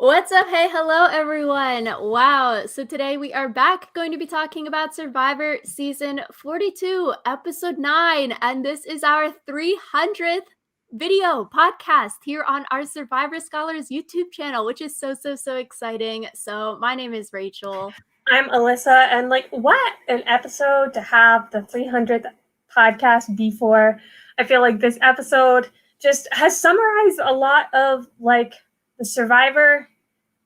What's up? Hey, hello everyone. Wow. So today we are back going to be talking about Survivor season 42, episode 9, and this is our 300th video podcast here on our Survivor Scholars YouTube channel, which is so exciting. So my name is Rachel. I'm Alyssa, and what an episode to have the 300th podcast before. I feel like this episode just has summarized a lot of the Survivor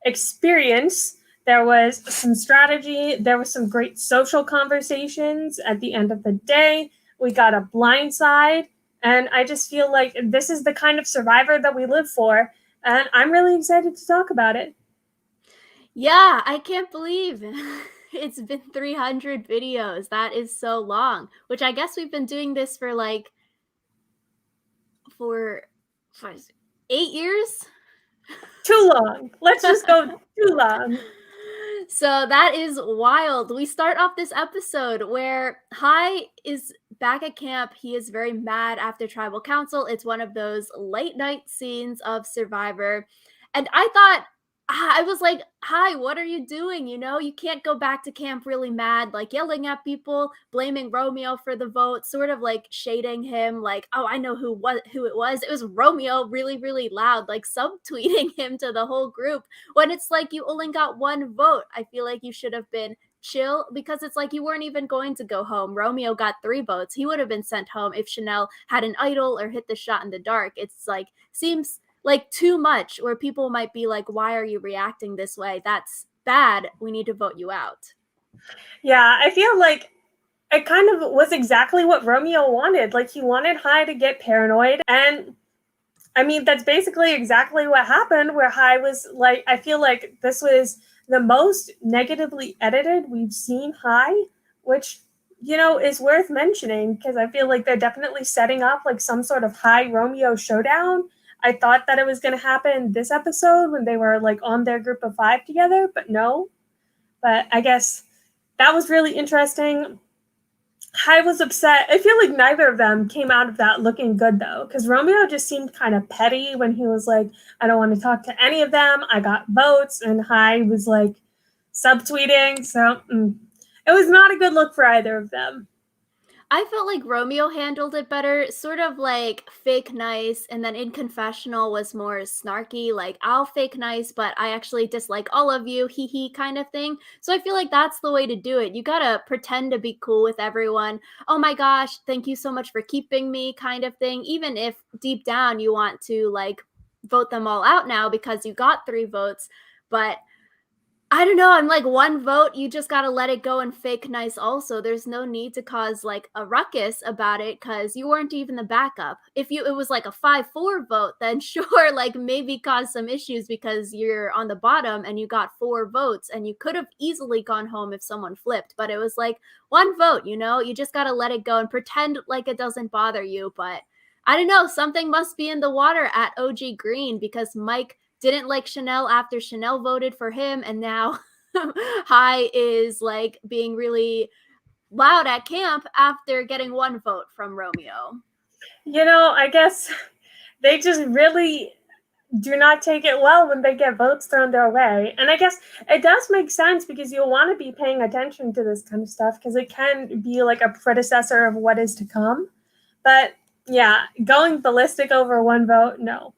experience. There was some strategy, there was some great social conversations at the end of the day. We got a blind side, and I just feel like this is the kind of Survivor that we live for, and I'm really excited to talk about it. Yeah, I can't believe it's been 300 videos. That is so long, which I guess we've been doing this for for 8 years. Too long. Let's just go too long. So that is wild. We start off this episode where Hai is back at camp. He is very mad after tribal council. It's one of those late night scenes of Survivor. And I was like, Hai, what are you doing? You know, you can't go back to camp really mad, like yelling at people, blaming Romeo for the vote, sort of like shading him, like, oh, I know who it was. It was Romeo, really loud, like subtweeting him to the whole group when it's like you only got one vote. I feel like you should have been chill because it's like you weren't even going to go home. Romeo got 3 votes. He would have been sent home if Chanel had an idol or hit the shot in the dark. It's like seems like too much where people might be like, why are you reacting this way? That's bad. We need to vote you out. Yeah, I feel like it kind of was exactly what Romeo wanted. Like, he wanted Hai to get paranoid. And I mean, that's basically exactly what happened, where Hai was like, I feel like this was the most negatively edited we've seen Hai, which, is worth mentioning because I feel like they're definitely setting up like some sort of Hai Romeo showdown. I thought that it was going to happen this episode when they were like on their group of 5 together, but no. But I guess that was really interesting. I was upset. I feel like neither of them came out of that looking good, though, because Romeo just seemed kind of petty when he was like, I don't want to talk to any of them. I got votes. And Hai was like subtweeting. So it was not a good look for either of them. I felt like Romeo handled it better, sort of like fake nice, and then in confessional was more snarky, like I'll fake nice, but I actually dislike all of you, hee hee kind of thing. So I feel like that's the way to do it. You gotta pretend to be cool with everyone. Oh my gosh, thank you so much for keeping me, kind of thing. Even if deep down you want to like vote them all out now because you got 3 votes. But I don't know. I'm like, one vote, you just gotta let it go and fake nice also. There's no need to cause like a ruckus about it because you weren't even the backup. If it was like a 5-4 vote, then sure, like maybe cause some issues because you're on the bottom and you got 4 votes and you could have easily gone home if someone flipped. But it was like one vote, you just gotta let it go and pretend like it doesn't bother you. But I don't know, something must be in the water at OG Green because Mike didn't like Chanel after Chanel voted for him, and now Hai is like being really loud at camp after getting 1 vote from Romeo. I guess they just really do not take it well when they get votes thrown their way. And I guess it does make sense because you'll want to be paying attention to this kind of stuff because it can be like a predecessor of what is to come. But yeah, going ballistic over 1 vote, no.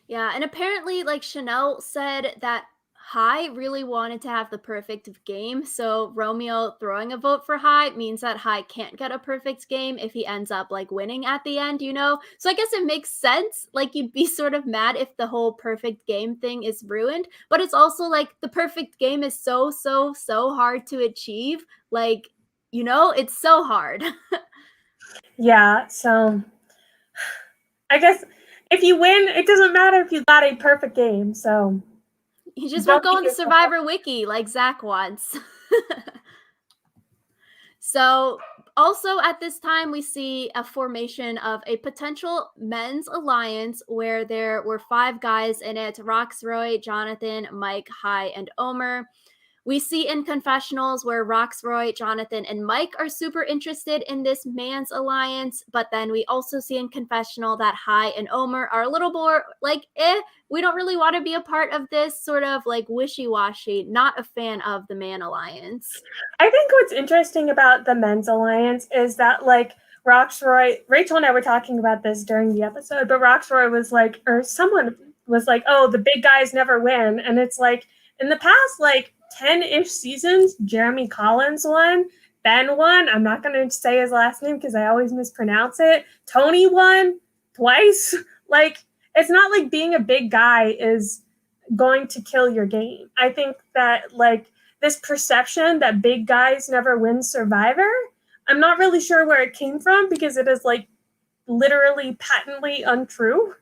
Yeah, and apparently, like Chanel said that Hai really wanted to have the perfect game. So Romeo throwing a vote for Hai means that Hai can't get a perfect game if he ends up like winning at the end. So I guess it makes sense. Like you'd be sort of mad if the whole perfect game thing is ruined, but it's also like the perfect game is so hard to achieve. Like, it's so hard. Yeah, so I guess if you win, it doesn't matter if you got a perfect game. So You just won't don't go beat on the yourself up. Survivor Wiki like Zach wants. So, also at this time, we see a formation of a potential men's alliance where there were 5 guys in it: Roxroy, Jonathan, Mike, Hai, and Omer. We see in confessionals where Roxroy, Jonathan, and Mike are super interested in this man's alliance, but then we also see in confessional that Hai and Omer are a little more like, we don't really want to be a part of this, sort of like wishy-washy, not a fan of the man alliance. I think what's interesting about the men's alliance is that, like, Roxroy, Rachel and I were talking about this during the episode, but Roxroy was like, or someone was like, oh, the big guys never win. And it's like, in the past, like, 10-ish seasons, Jeremy Collins won, Ben won. I'm not going to say his last name because I always mispronounce it. Tony won twice. Like, it's not like being a big guy is going to kill your game. I think that, like, this perception that big guys never win Survivor, I'm not really sure where it came from because it is like literally patently untrue.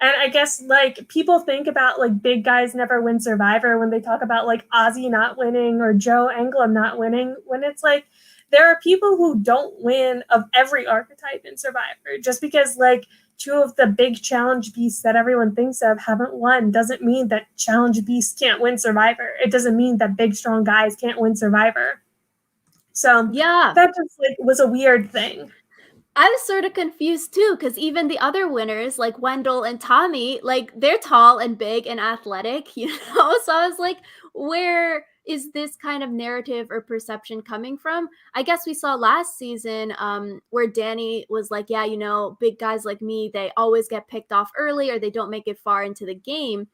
And I guess like people think about like big guys never win Survivor when they talk about like Ozzy not winning or Joe Englund not winning, when it's like there are people who don't win of every archetype in Survivor. Just because like two of the big challenge beasts that everyone thinks of haven't won doesn't mean that challenge beasts can't win Survivor. It doesn't mean that big strong guys can't win Survivor. So Yeah. that just like was a weird thing. I was sort of confused too, because even the other winners, like Wendell and Tommy, like they're tall and big and athletic, you know? So I was like, where is this kind of narrative or perception coming from? I guess we saw last season where Danny was like, yeah, you know, big guys like me, they always get picked off early or they don't make it far into the game.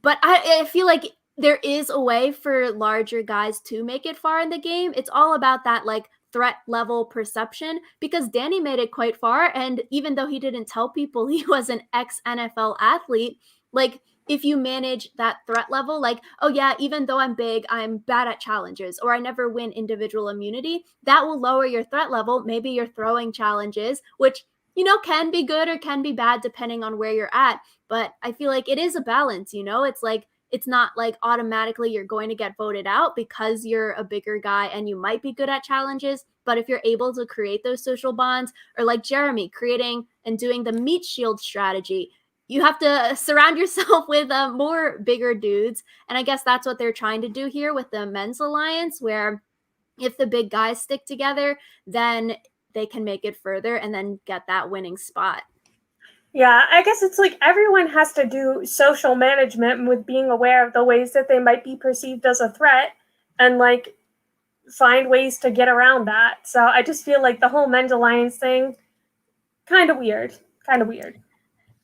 But I feel like there is a way for larger guys to make it far in the game. It's all about that like threat level perception, because Danny made it quite far. And even though he didn't tell people he was an ex NFL athlete, like if you manage that threat level, like, oh yeah, even though I'm big, I'm bad at challenges or I never win individual immunity, that will lower your threat level. Maybe you're throwing challenges, which, you know, can be good or can be bad depending on where you're at. But I feel like it is a balance, you know? It's like it's not like automatically you're going to get voted out because you're a bigger guy and you might be good at challenges. But if you're able to create those social bonds, or like Jeremy creating and doing the meat shield strategy, you have to surround yourself with more bigger dudes. And I guess that's what they're trying to do here with the men's alliance, where if the big guys stick together, then they can make it further and then get that winning spot. Yeah, I guess it's like everyone has to do social management with being aware of the ways that they might be perceived as a threat and like find ways to get around that. So I just feel like the whole men's alliance thing, kind of weird. Kind of weird.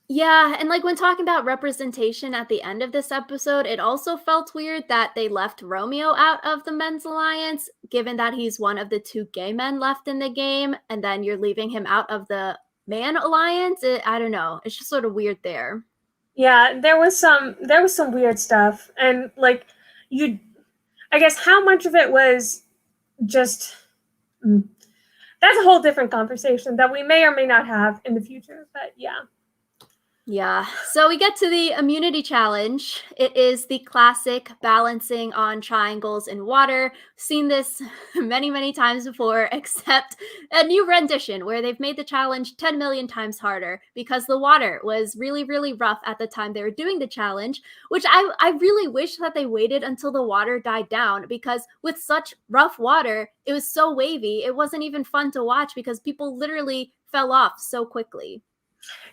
Yeah, and like when talking about representation at the end of this episode, it also felt weird that they left Romeo out of the men's alliance, given that he's one of the two gay men left in the game, and then you're leaving him out of the man alliance. I don't know. It's just sort of weird there. Yeah, there was some weird stuff, and like you, I guess how much of it was just that's a whole different conversation that we may or may not have in the future. But yeah. Yeah. So we get to the immunity challenge. It is the classic balancing on triangles in water. Seen this many, many times before, except a new rendition where they've made the challenge 10 million times harder because the water was really, really rough at the time they were doing the challenge, which I really wish that they waited until the water died down, because with such rough water, it was so wavy. It wasn't even fun to watch because people literally fell off so quickly.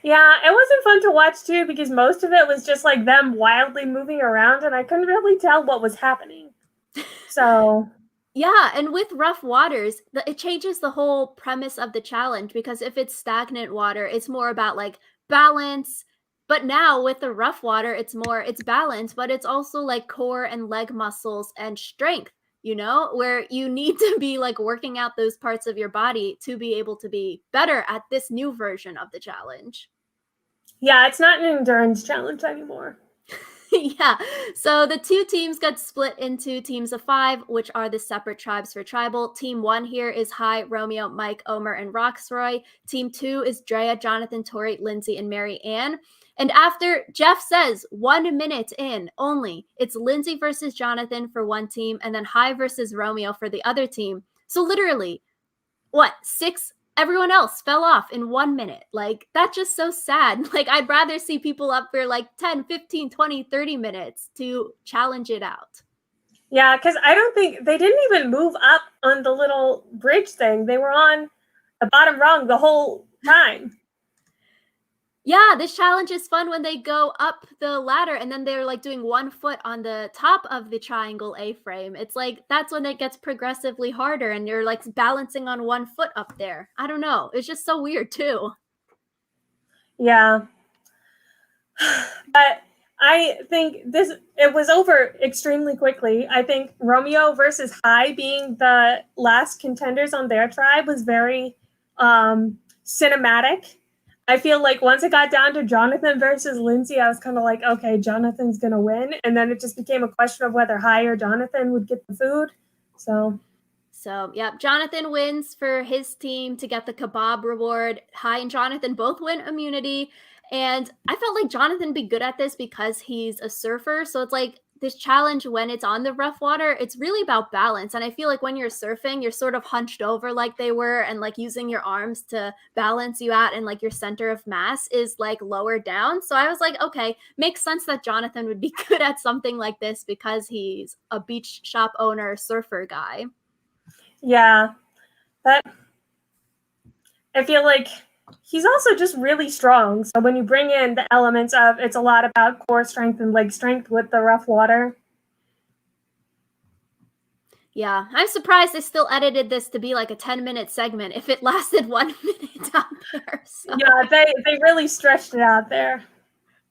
Yeah, it wasn't fun to watch too because most of it was just like them wildly moving around and I couldn't really tell what was happening. So, Yeah, and with rough waters, it changes the whole premise of the challenge, because if it's stagnant water, it's more about like balance. But now with the rough water, it's balance, but it's also like core and leg muscles and strength, you know, where you need to be like working out those parts of your body to be able to be better at this new version of the challenge. yeah, it's not an endurance challenge anymore. Yeah. So the two teams got split into teams of 5, which are the separate tribes for tribal. Team 1 here is Hai, Romeo, Mike, Omer, and Roxroy. Team 2 is Drea, Jonathan, Tori, Lindsay, and Mary Ann. And after Jeff says 1 minute in only, it's Lindsay versus Jonathan for one team, and then Hai versus Romeo for the other team. So literally, what, 6, everyone else fell off in 1 minute. Like, that's just so sad. Like, I'd rather see people up for like 10, 15, 20, 30 minutes to challenge it out. Yeah, because I don't think they didn't even move up on the little bridge thing. They were on the bottom rung the whole time. Yeah, this challenge is fun when they go up the ladder and then they're like doing 1 foot on the top of the triangle A-frame. It's like that's when it gets progressively harder and you're like balancing on 1 foot up there. I don't know. It's just so weird too. Yeah. But I think it was over extremely quickly. I think Romeo versus Hai being the last contenders on their tribe was very cinematic. I feel like once it got down to Jonathan versus Lindsay, I was kind of like, okay, Jonathan's gonna win, and then it just became a question of whether Hai or Jonathan would get the food. So, yep, Jonathan wins for his team to get the kebab reward. Hai and Jonathan both win immunity. And I felt like Jonathan be good at this because he's a surfer. So it's like this challenge when it's on the rough water, it's really about balance. And I feel like when you're surfing, you're sort of hunched over like they were and like using your arms to balance you out and like your center of mass is like lower down. So I was like, okay, makes sense that Jonathan would be good at something like this because he's a beach shop owner, surfer guy. Yeah, but I feel like he's also just really strong. So when you bring in the elements of it's a lot about core strength and leg strength with the rough water. Yeah, I'm surprised they still edited this to be like a 10-minute segment if it lasted 1 minute out there. So Yeah, they really stretched it out there.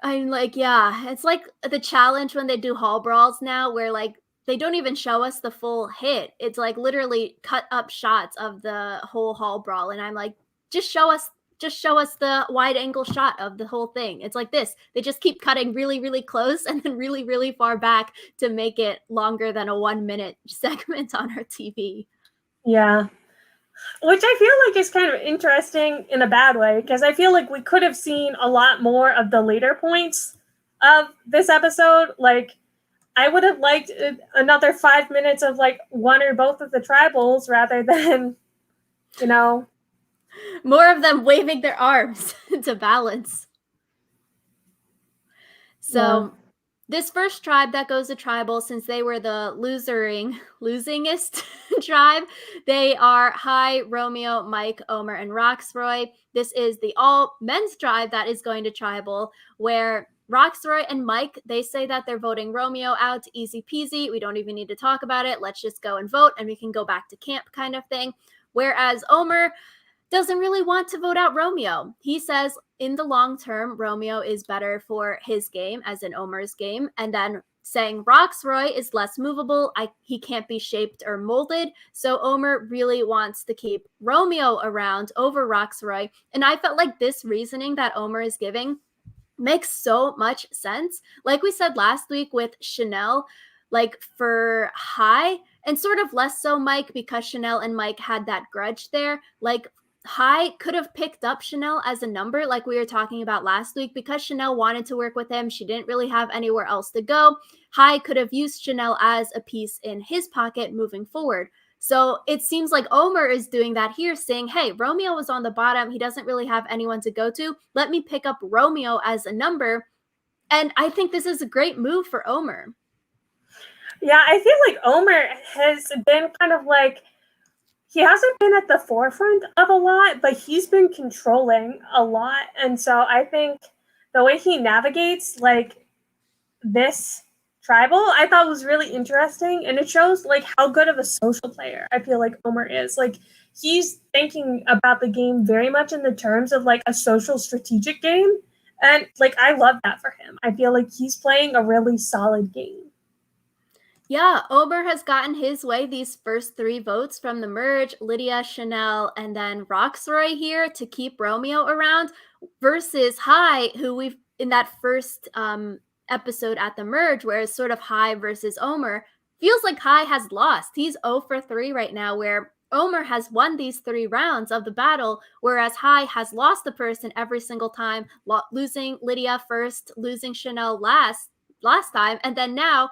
I'm like, yeah, it's like the challenge when they do hall brawls now where like they don't even show us the full hit. It's like literally cut up shots of the whole hall brawl and I'm like, just show us just show us the wide angle shot of the whole thing. It's like this. They just keep cutting really really close and then really really far back to make it longer than a 1 minute segment on our TV. Yeah. Which I feel like is kind of interesting in a bad way because I feel like we could have seen a lot more of the later points of this episode. Like, I would have liked another 5 minutes of like one or both of the tribals rather than, you know. More of them waving their arms to balance. Yeah. So this first tribe that goes to tribal, since they were the losingest tribe, they are Hai, Romeo, Mike, Omer, and Roxroy. This is the all men's tribe that is going to tribal, where Roxroy and Mike, they say that they're voting Romeo out, easy peasy. We don't even need to talk about it. Let's just go and vote and we can go back to camp kind of thing. Whereas Omer doesn't really want to vote out Romeo. He says in the long term, Romeo is better for his game, as in Omer's game, and then saying Roxroy is less movable. He can't be shaped or molded. So Omer really wants to keep Romeo around over Roxroy. And I felt like this reasoning that Omer is giving makes so much sense. Like we said last week with Chanel, like for Hai, and sort of less so Mike because Chanel and Mike had that grudge there. Like Hai could have picked up Chanel as a number, like we were talking about last week, because Chanel wanted to work with him. She didn't really have anywhere else to go. Hai could have used Chanel as a piece in his pocket moving forward. So it seems like Omer is doing that here, saying, hey, Romeo was on the bottom. He doesn't really have anyone to go to. Let me pick up Romeo as a number. And I think this is a great move for Omer. Yeah, I feel like Omer has been kind of like, he hasn't been at the forefront of a lot, but he's been controlling a lot. And so I think the way he navigates like this tribal, I thought was really interesting. And it shows like how good of a social player I feel like Omer is. Like, he's thinking about the game very much in the terms of like a social strategic game. And like, I love that for him. I feel like he's playing a really solid game. Yeah, Omer has gotten his way these first 3 votes from the merge, Lydia, Chanel, and then Roxroy here to keep Romeo around versus Hai, who we've in that first episode at the merge, where it's sort of Hai versus Omer, feels like Hai has lost. He's 0 for 3 right now, where Omer has won these 3 rounds of the battle, whereas Hai has lost the person every single time, losing Lydia first, losing Chanel last time, and then now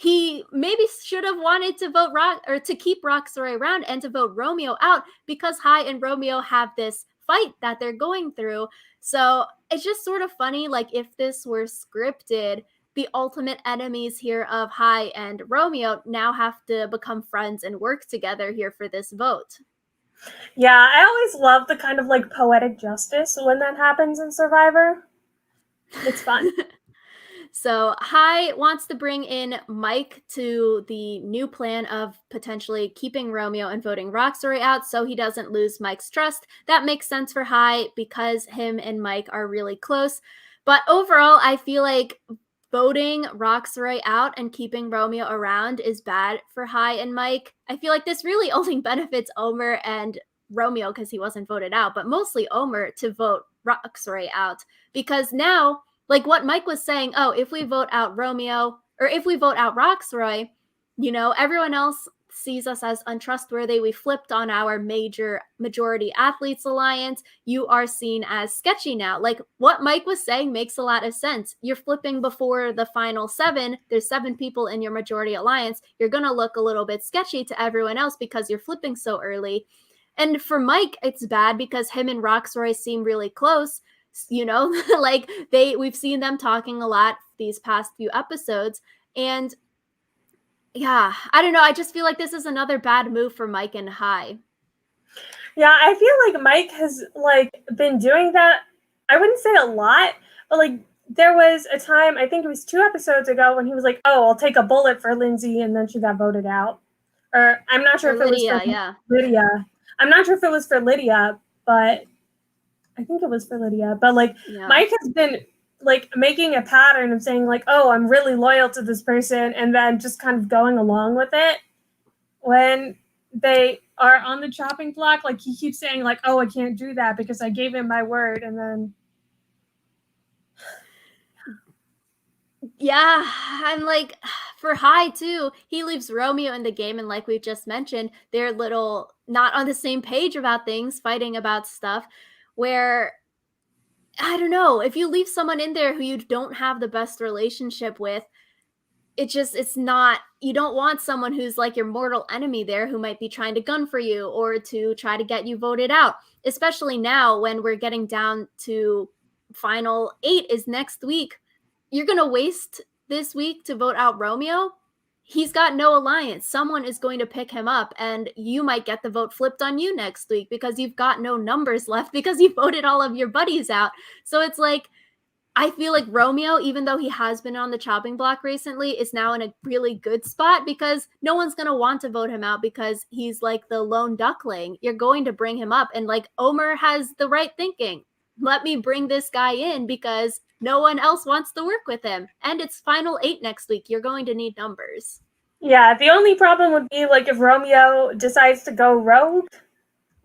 he maybe should have wanted to vote or to keep Roxroy around and to vote Romeo out because Hai and Romeo have this fight that they're going through. So it's just sort of funny, like if this were scripted, the ultimate enemies here of Hai and Romeo now have to become friends and work together here for this vote. Yeah, I always love the kind of like poetic justice when that happens in Survivor. It's fun. So Hai wants to bring in Mike to the new plan of potentially keeping Romeo and voting Roxbury out so he doesn't lose Mike's trust. That makes sense for Hai because him and Mike are really close. But overall, I feel like voting Roxbury out and keeping Romeo around is bad for Hai and Mike. I feel like this really only benefits Omer and Romeo because he wasn't voted out, but mostly Omer to vote Roxbury out because now, like what Mike was saying, oh, if we vote out Romeo or if we vote out Roxroy, everyone else sees us as untrustworthy. We flipped on our majority athletes alliance. You are seen as sketchy now. Like what Mike was saying makes a lot of sense. You're flipping before the final 7. There's 7 people in your majority alliance. You're going to look a little bit sketchy to everyone else because you're flipping so early. And for Mike, it's bad because him and Roxroy seem really close. Like we've seen them talking a lot these past few episodes, and yeah, I don't know, I just feel like this is another bad move for Mike and Hai. Yeah, I feel like Mike has like been doing that. I wouldn't say a lot, but like there was a time, I think it was 2 episodes ago, when he was like, "Oh, I'll take a bullet for Lindsay," and then she got voted out. Or I'm not sure Or if it was for Lydia, yeah. Lydia. I'm not sure if it was for Lydia, but I think it was for Lydia. But like Yeah. Mike has been like making a pattern of saying like, "Oh, I'm really loyal to this person," and then just kind of going along with it when they are on the chopping block. Like he keeps saying like, "Oh, I can't do that because I gave him my word," and then Yeah, I'm like, for Hai too, he leaves Romeo in the game, and like we just mentioned, they're little not on the same page about things, fighting about stuff where I don't know, if you leave someone in there who you don't have the best relationship with, it's not, you don't want someone who's like your mortal enemy there who might be trying to gun for you or to try to get you voted out, especially now when we're getting down to final 8 is next week. You're going to waste this week to vote out Romeo. He's got no alliance. Someone is going to pick him up, and you might get the vote flipped on you next week because you've got no numbers left because you voted all of your buddies out. So it's like, I feel like Romeo, even though he has been on the chopping block recently, is now in a really good spot because no one's going to want to vote him out because he's like the lone duckling. You're going to bring him up. And like Omer has the right thinking. Let me bring this guy in because no one else wants to work with him. And it's final 8 next week. You're going to need numbers. yeah, the only problem would be like if Romeo decides to go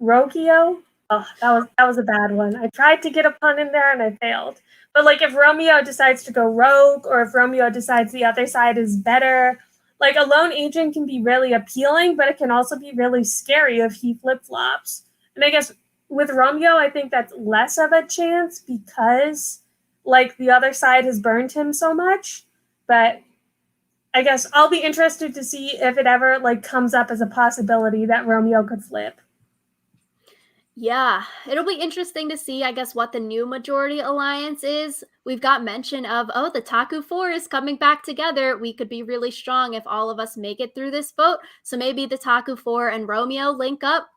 rogueo. Oh, that was a bad one. I tried to get a pun in there and I failed. But like if Romeo decides to go rogue, or if Romeo decides the other side is better, like a lone agent can be really appealing, but it can also be really scary if he flip-flops. And I guess with Romeo, I think that's less of a chance because like the other side has burned him so much. But I guess I'll be interested to see if it ever like comes up as a possibility that Romeo could flip. Yeah, it'll be interesting to see, I guess, what the new majority alliance is. We've got mention of, oh, the Taku 4 is coming back together. We could be really strong if all of us make it through this vote. So maybe the Taku 4 and Romeo link up.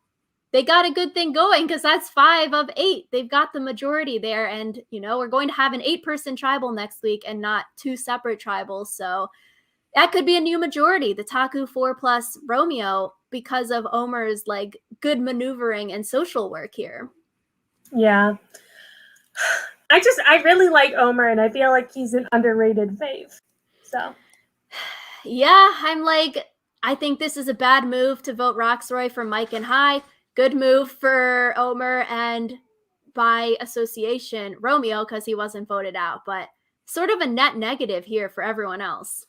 They got a good thing going because that's 5 of 8. They've got the majority there. And, we're going to have an 8-person tribal next week and not 2 separate tribals. So that could be a new majority, the Taku 4 plus Romeo, because of Omer's like good maneuvering and social work here. Yeah. I really like Omer, and I feel like he's an underrated fave. So Yeah, I'm like, I think this is a bad move to vote Roxroy for Mike and Hai. Good move for Omer and by association Romeo because he wasn't voted out, but sort of a net negative here for everyone else.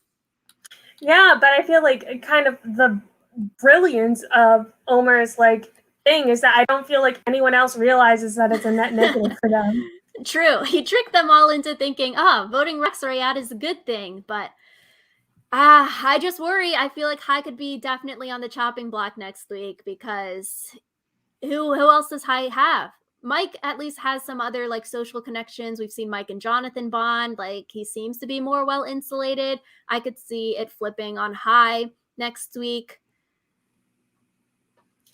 yeah, but I feel like kind of the brilliance of Omer's like thing is that I don't feel like anyone else realizes that it's a net negative for them. True. He tricked them all into thinking, voting Roxroy out is a good thing, but I just worry. I feel like Hai could be definitely on the chopping block next week because who else does Hai have? Mike at least has some other like social connections. We've seen Mike and Jonathan bond. Like he seems to be more well insulated. I could see it flipping on High next week.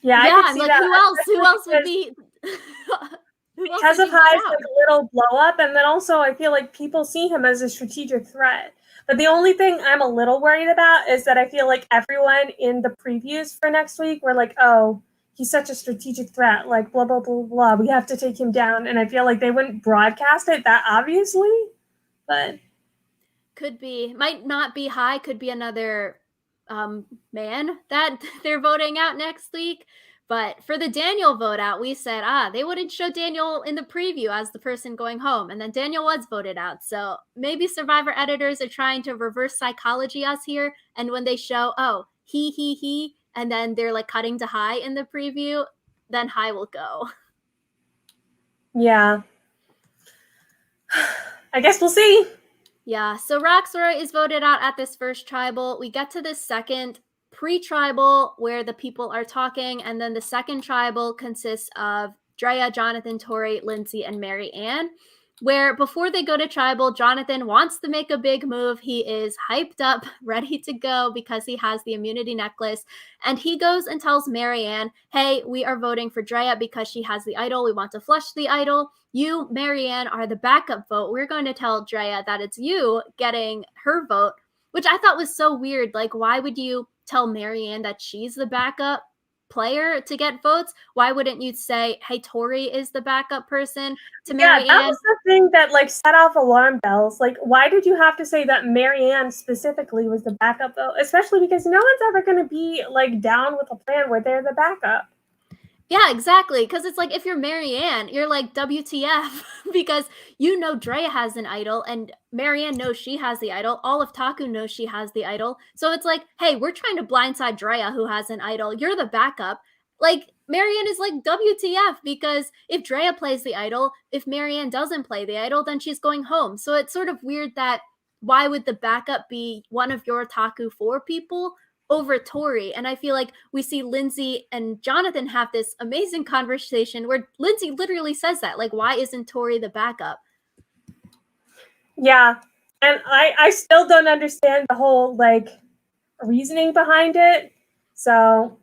Yeah, I Yeah, could I'm see like, that, who else? Who especially else would because be? Who else because would of you vote High's out? like little blow up, and then also I feel like people see him as a strategic threat. But the only thing I'm a little worried about is that I feel like everyone in the previews for next week were like, "Oh, he's such a strategic threat, like blah blah blah blah. We have to take him down." And I feel like they wouldn't broadcast it that obviously, but Could be. Might not be High. Could be another man that they're voting out next week. But for the Daniel vote out, we said, they wouldn't show Daniel in the preview as the person going home. And then Daniel was voted out. So maybe Survivor editors are trying to reverse psychology us here. And when they show, oh, he, and then they're like cutting to High in the preview, then High will go. yeah. I guess we'll see. Yeah, so Roxora is voted out at this first tribal. We get to this second pre-tribal where the people are talking, and then the second tribal consists of Drea, Jonathan, Tori, Lindsay, and Mary Ann. Where before they go to tribal, Jonathan wants to make a big move. He is hyped up, ready to go because he has the immunity necklace. And he goes and tells Mary Ann, hey, we are voting for Drea because she has the idol. We want to flush the idol. You, Mary Ann, are the backup vote. We're going to tell Drea that it's you getting her vote, which I thought was so weird. Like, why would you tell Mary Ann that she's the backup player to get votes? Why wouldn't you say, hey, Tori is the backup person to Yeah, Mary that Ann? was the thing that like set off alarm bells. Like, why did you have to say that Marianne specifically was the backup though? Especially because no one's ever going to be like down with a plan where they're the backup. Yeah, exactly. Because it's like if you're Mary Ann, you're like WTF because you know Drea has an idol and Mary Ann knows she has the idol. All of Taku knows she has the idol. So it's like, hey, we're trying to blindside Drea who has an idol. You're the backup. Like Mary Ann is like WTF because if Drea plays the idol, if Mary Ann doesn't play the idol, then she's going home. So it's sort of weird that why would the backup be one of your Taku 4 people over Tori? And I feel like we see Lindsay and Jonathan have this amazing conversation where Lindsay literally says that, like, why isn't Tori the backup? Yeah. And I still don't understand the whole like reasoning behind it. So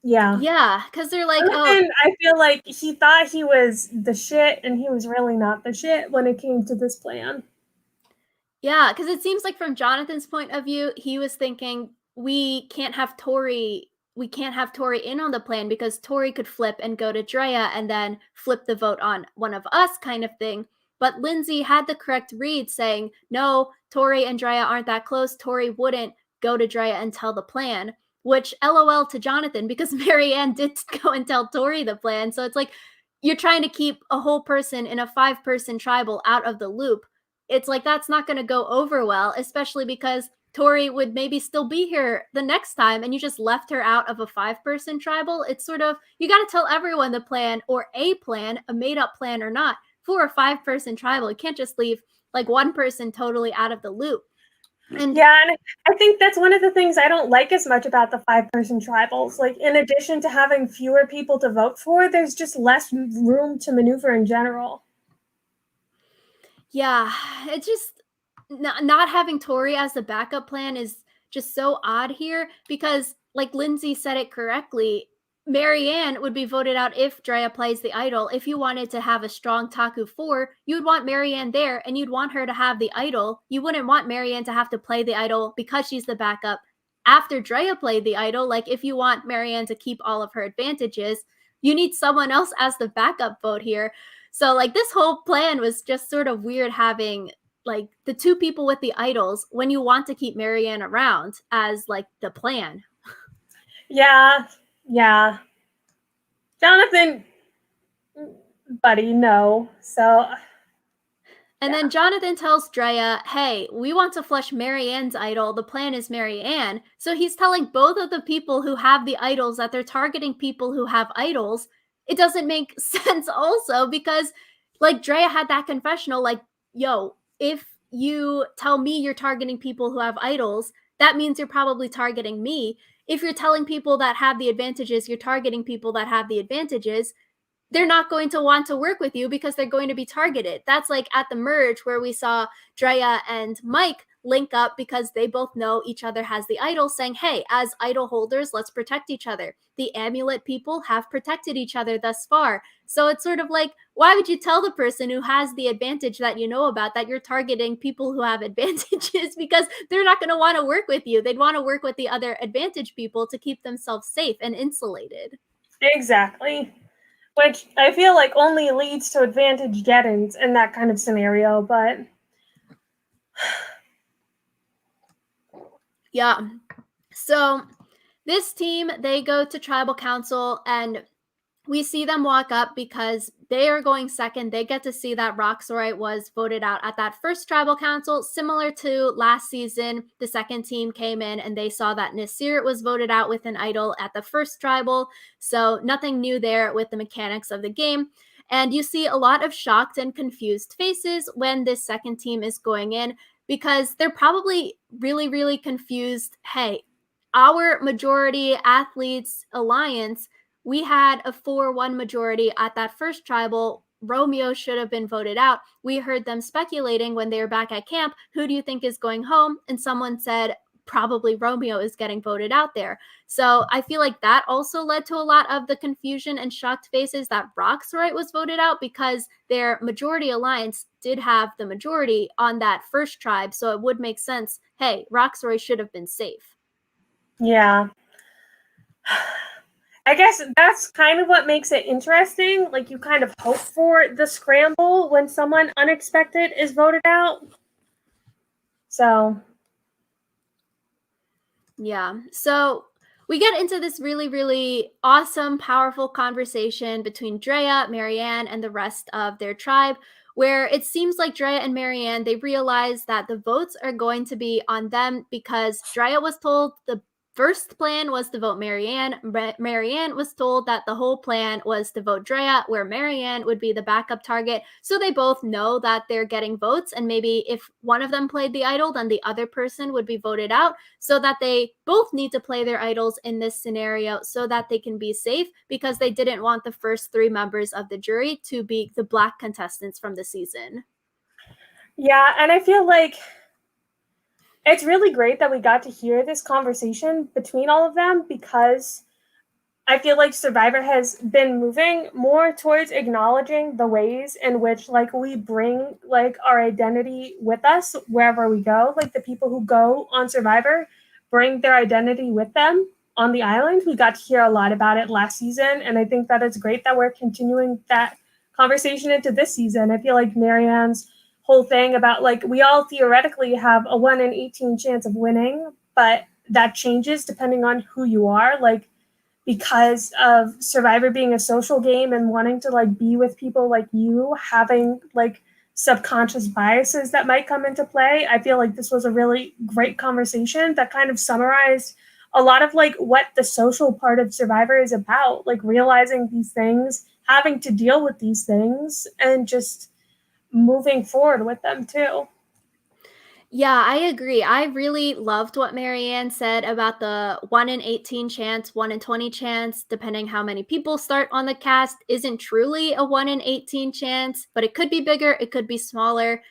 yeah. Yeah, because they're like, oh, Jonathan, I feel like he thought he was the shit and he was really not the shit when it came to this plan. yeah, because it seems like from Jonathan's point of view, he was thinking we can't have Tori. We can't have Tori in on the plan because Tori could flip and go to Drea and then flip the vote on one of us, kind of thing. But Lindsay had the correct read saying, no, Tori and Drea aren't that close. Tori wouldn't go to Drea and tell the plan, which LOL to Jonathan because Mary Ann did go and tell Tori the plan. So it's like you're trying to keep a whole person in a 5-person tribal out of the loop. It's like that's not going to go over well, especially because Tori would maybe still be here the next time and you just left her out of a 5-person tribal. It's sort of, you got to tell everyone the plan or a plan, a made up plan or not, for a 5-person tribal. You can't just leave like one person totally out of the loop. And yeah, and I think that's one of the things I don't like as much about the 5-person tribals. Like, in addition to having fewer people to vote for, there's just less room to maneuver in general. yeah, it's just not having Tori as the backup plan is just so odd here because, like Lindsay said it correctly, Mary Ann would be voted out if Drea plays the idol. If you wanted to have a strong Taku 4, you'd want Mary Ann there and you'd want her to have the idol. You wouldn't want Mary Ann to have to play the idol because she's the backup after Drea played the idol. Like, if you want Mary Ann to keep all of her advantages, you need someone else as the backup vote here. So, like, this whole plan was just sort of weird having like the 2 people with the idols when you want to keep Mary Ann around as like the plan. Yeah, yeah. Jonathan, buddy, no. So, And yeah. then Jonathan tells Drea, hey, we want to flush Mary Ann's idol. The plan is Mary Ann. So he's telling both of the people who have the idols that they're targeting people who have idols. It doesn't make sense also because like Drea had that confessional like, yo, if you tell me you're targeting people who have idols, that means you're probably targeting me. If you're telling people that have the advantages, you're targeting people that have the advantages. they're not going to want to work with you because they're going to be targeted. That's like at the merge where we saw Drea and Mike link up because they both know each other has the idol, saying, hey, as idol holders, let's protect each other. The amulet people have protected each other thus far. So it's sort of like, why would you tell the person who has the advantage that you know about that you're targeting people who have advantages? Because they're not going to want to work with you. They'd want to work with the other advantage people to keep themselves safe and insulated. Exactly. Which I feel like only leads to advantage get-ins in that kind of scenario, but yeah. So this team, they go to tribal council and we see them walk up because they are going second. They get to see that Roxroy was voted out at that first tribal council. Similar to last season, the second team came in and they saw that Nasir was voted out with an idol at the first tribal. So nothing new there with the mechanics of the game. And you see a lot of shocked and confused faces when this second team is going in because they're probably really, really confused. Hey, our majority athletes alliance, we had a 4-1 majority at that first tribal. Romeo should have been voted out. We heard them speculating when they were back at camp, who do you think is going home? And someone said, probably Romeo is getting voted out there. So I feel like that also led to a lot of the confusion and shocked faces that Roxroy was voted out because their majority alliance did have the majority on that first tribe. So it would make sense, hey, Roxroy should have been safe. yeah. I guess that's kind of what makes it interesting. Like, you kind of hope for the scramble when someone unexpected is voted out. So, yeah. So we get into this really, really awesome, powerful conversation between Drea, Marianne, and the rest of their tribe, where it seems like Drea and Marianne, they realize that the votes are going to be on them because Drea was told the first plan was to vote Marianne. Marianne was told that the whole plan was to vote Drea, where Marianne would be the backup target. So they both know that they're getting votes. And maybe if one of them played the idol, then the other person would be voted out, so that they both need to play their idols in this scenario so that they can be safe, because they didn't want the first 3 members of the jury to be the black contestants from the season. yeah, and I feel like it's really great that we got to hear this conversation between all of them, because I feel like Survivor has been moving more towards acknowledging the ways in which, like, we bring, like, our identity with us wherever we go. Like, the people who go on Survivor bring their identity with them on the island. We got to hear a lot about it last season, and I think that it's great that we're continuing that conversation into this season. I feel like Marianne's whole thing about, like, we all theoretically have a 1 in 18 chance of winning, but that changes depending on who you are. Like, because of Survivor being a social game and wanting to, like, be with people like you, having, like, subconscious biases that might come into play. I feel like this was a really great conversation that kind of summarized a lot of, like, what the social part of Survivor is about, like, realizing these things, having to deal with these things, and just moving forward with them too. Yeah, I agree. I really loved what Marianne said about the 1 in 18 chance, 1 in 20 chance, depending how many people start on the cast, isn't truly a 1 in 18 chance, but it could be bigger, it could be smaller.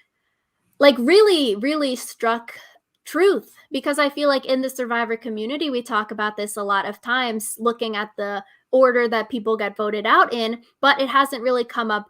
Like, really, really struck truth, because I feel like in the Survivor community, we talk about this a lot of times, looking at the order that people get voted out in, but it hasn't really come up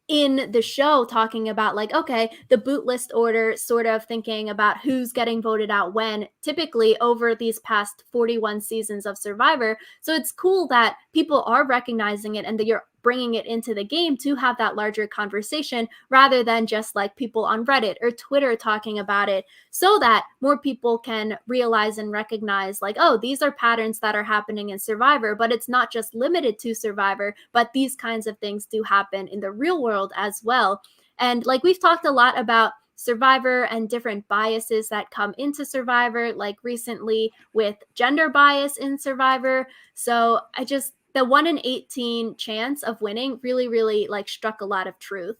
in the show, talking about, like, okay, the boot list order, sort of thinking about who's getting voted out when, typically over these past 41 seasons of Survivor. So it's cool that people are recognizing it and that you're bringing it into the game to have that larger conversation, rather than just like people on Reddit or Twitter talking about it, so that more people can realize and recognize, like, oh, these are patterns that are happening in Survivor, but it's not just limited to Survivor, but these kinds of things do happen in the real world as well. And like, we've talked a lot about Survivor and different biases that come into Survivor, like recently with gender bias in Survivor. So the 1 in 18 chance of winning really, really, like, struck a lot of truth.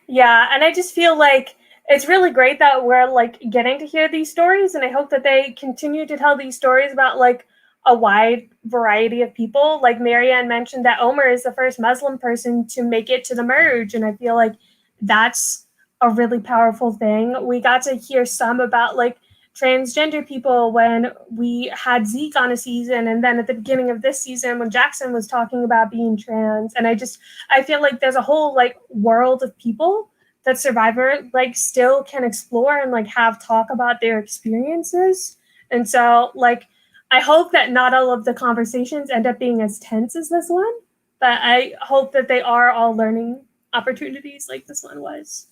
Yeah, and I just feel like it's really great that we're, like, getting to hear these stories, and I hope that they continue to tell these stories about, like, a wide variety of people. Like Marianne mentioned that Omer is the first Muslim person to make it to the merge. And I feel like that's a really powerful thing. We got to hear some about like transgender people when we had Zeke on a season, and then at the beginning of this season when Jackson was talking about being trans. And I feel like there's a whole like world of people that Survivor like still can explore and like have talk about their experiences. And so like I hope that not all of the conversations end up being as tense as this one, but I hope that they are all learning opportunities like this one was.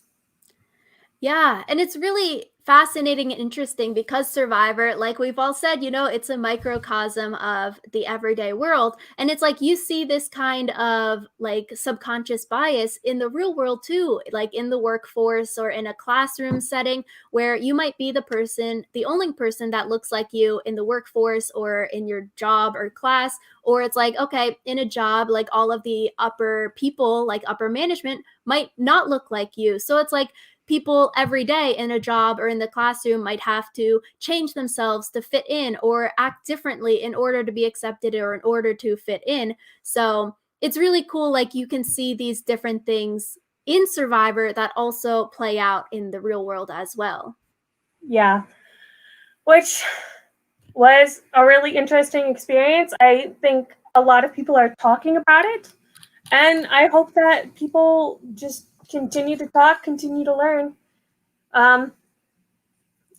Yeah, and it's really fascinating and interesting because Survivor, like we've all said, it's a microcosm of the everyday world. And it's like you see this kind of like subconscious bias in the real world too, like in the workforce or in a classroom setting where you might be the only person that looks like you in the workforce or in your job or class. Or it's like, okay, in a job, like all of the upper people, like upper management, might not look like you. So it's like, people every day in a job or in the classroom might have to change themselves to fit in or act differently in order to be accepted or in order to fit in. So it's really cool. Like you can see these different things in Survivor that also play out in the real world as well. Yeah, which was a really interesting experience. I think a lot of people are talking about it, and I hope that people just continue to talk, continue to learn. Um,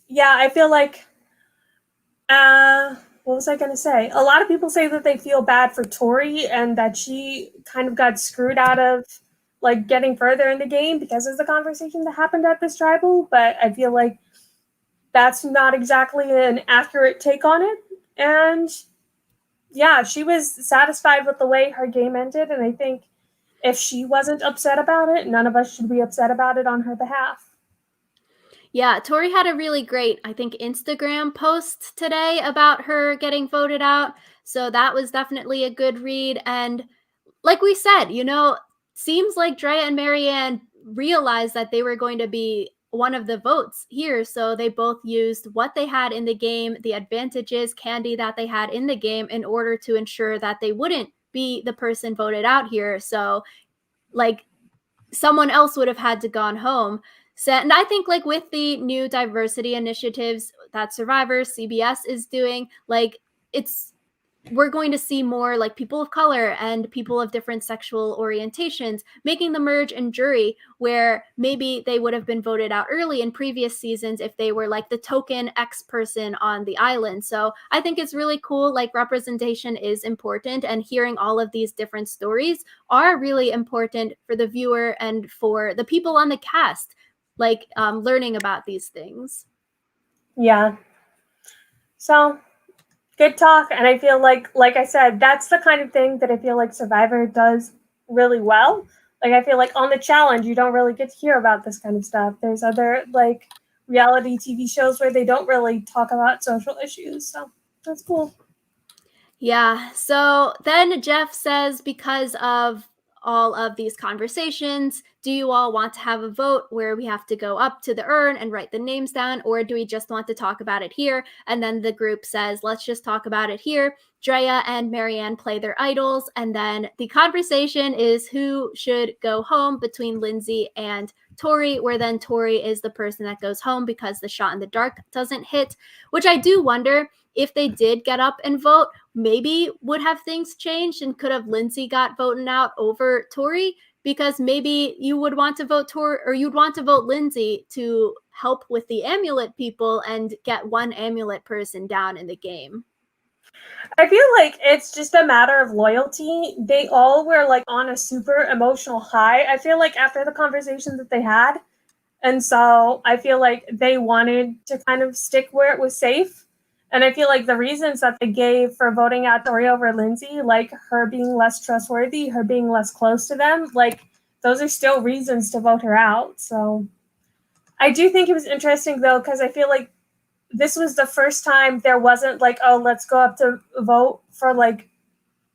yeah, I feel like what was I going to say? A lot of people say that they feel bad for Tori and that she kind of got screwed out of like getting further in the game because of the conversation that happened at this tribal, but I feel like that's not exactly an accurate take on it. And yeah, she was satisfied with the way her game ended, and I think if she wasn't upset about it, none of us should be upset about it on her behalf. Yeah, Tori had a really great, I think, Instagram post today about her getting voted out. So that was definitely a good read. And like we said, seems like Drea and Marianne realized that they were going to be one of the votes here. So they both used what they had in the game, the advantages, candy that they had in the game, in order to ensure that they wouldn't be the person voted out here. So, like, someone else would have had to gone home. So, and I think like with the new diversity initiatives that Survivor CBS is doing, like it's we're going to see more like people of color and people of different sexual orientations making the merge and jury, where maybe they would have been voted out early in previous seasons if they were like the token X person on the island. So I think it's really cool. Like representation is important, and hearing all of these different stories are really important for the viewer and for the people on the cast, like learning about these things. Yeah. So good talk, and I feel like I said, that's the kind of thing that I feel like Survivor does really well. Like I feel like on the challenge you don't really get to hear about this kind of stuff. There's other like reality TV shows where they don't really talk about social issues. So that's cool. Yeah. So then Jeff says, because of all of these conversations, do you all want to have a vote where we have to go up to the urn and write the names down, or do we just want to talk about it here? And then the group says, let's just talk about it here. Drea and Marianne play their idols, and then the conversation is who should go home between Lindsay and Tori, where then Tori is the person that goes home because the shot in the dark doesn't hit, which I do wonder if they did get up and vote, maybe would have things changed and could have Lindsay got voted out over Tori, because maybe you would want to vote Tori, or you'd want to vote Lindsay to help with the amulet people and get one amulet person down in the game. I feel like it's just a matter of loyalty. They all were like on a super emotional high. I feel like after the conversation that they had. And so I feel like they wanted to kind of stick where it was safe. And I feel like the reasons that they gave for voting out Tori over Lindsay, like her being less trustworthy, her being less close to them, like those are still reasons to vote her out. So I do think it was interesting though, because I feel like this was the first time there wasn't like, oh, let's go up to vote for like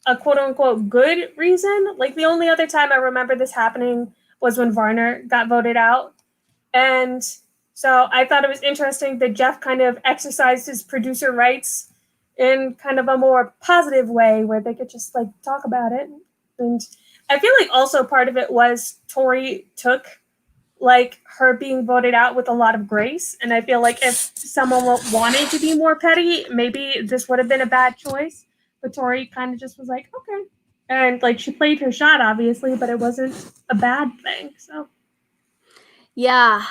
a quote unquote good reason. Like the only other time I remember this happening was when Varner got voted out. And so I thought it was interesting that Jeff kind of exercised his producer rights in kind of a more positive way where they could just like talk about it. And I feel like also part of it was Tori took like her being voted out with a lot of grace. And I feel like if someone wanted to be more petty, maybe this would have been a bad choice. But Tori kind of just was like, okay. And like she played her shot, obviously, but it wasn't a bad thing. So Yeah,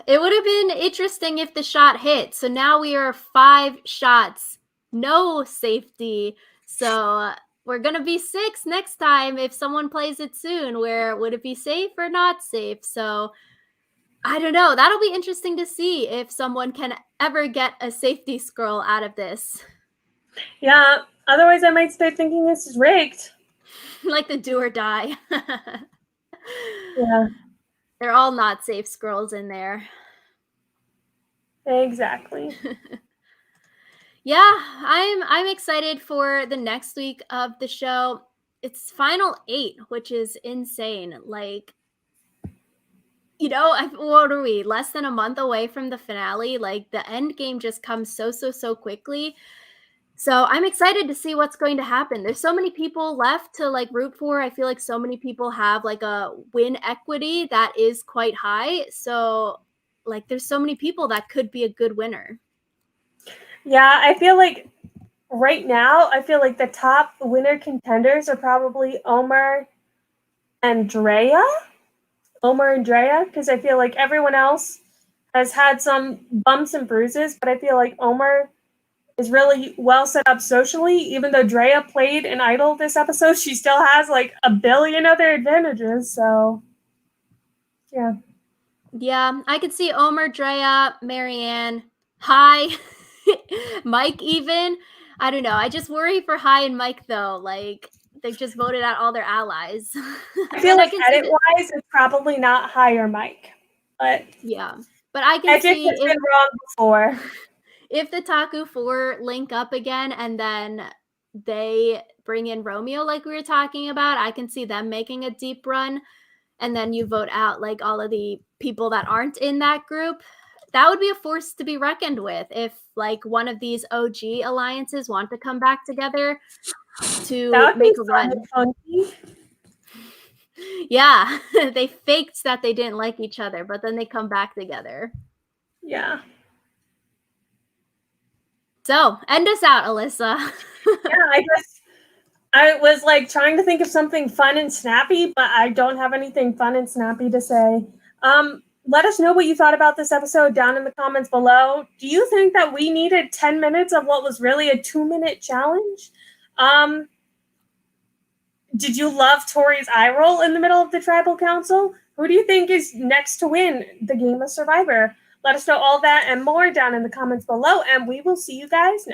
it would have been interesting if the shot hit. So now we are 5 shots, no safety. So we're going to be 6 next time if someone plays it soon, where would it be safe or not safe? So I don't know. That'll be interesting to see if someone can ever get a safety scroll out of this. yeah, otherwise I might start thinking this is rigged. Like the do or die. Yeah, They're all not safe scrolls in there. exactly. Yeah, I'm excited for the next week of the show. It's final 8, which is insane. Like, what are we? Less than a month away from the finale. Like the end game just comes so quickly. So I'm excited to see what's going to happen. There's so many people left to like root for. I feel like so many people have like a win equity that is quite high. So like there's so many people that could be a good winner. Yeah, I feel like right now, I feel like the top winner contenders are probably and Drea. Omer and Drea, because I feel like everyone else has had some bumps and bruises, but I feel like Omer is really well set up socially. Even though Drea played an idol this episode, she still has like a billion other advantages. So, yeah. Yeah, I could see Omer, Drea, Marianne, Hi, Mike even. I don't know. I just worry for Hi and Mike though. Like they've just voted out all their allies. I feel And I like can see edit that. wise, it's probably not higher Mike, but Yeah. But I can Edric see has been wrong before. if the Taku 4 link up again and then they bring in Romeo like we were talking about, I can see them making a deep run and then you vote out like all of the people that aren't in that group. That would be a force to be reckoned with if like one of these OG alliances want to come back together to That would make be a fun run. and funky. Yeah, they faked that they didn't like each other, but then they come back together. Yeah. So, end us out, Alyssa. Yeah, I was like trying to think of something fun and snappy, but I don't have anything fun and snappy to say. Let us know what you thought about this episode down in the comments below. Do you think that we needed 10 minutes of what was really a 2-minute challenge? Did you love Tori's eye roll in the middle of the tribal council? Who do you think is next to win the game of Survivor? Let us know all that and more down in the comments below, and we will see you guys next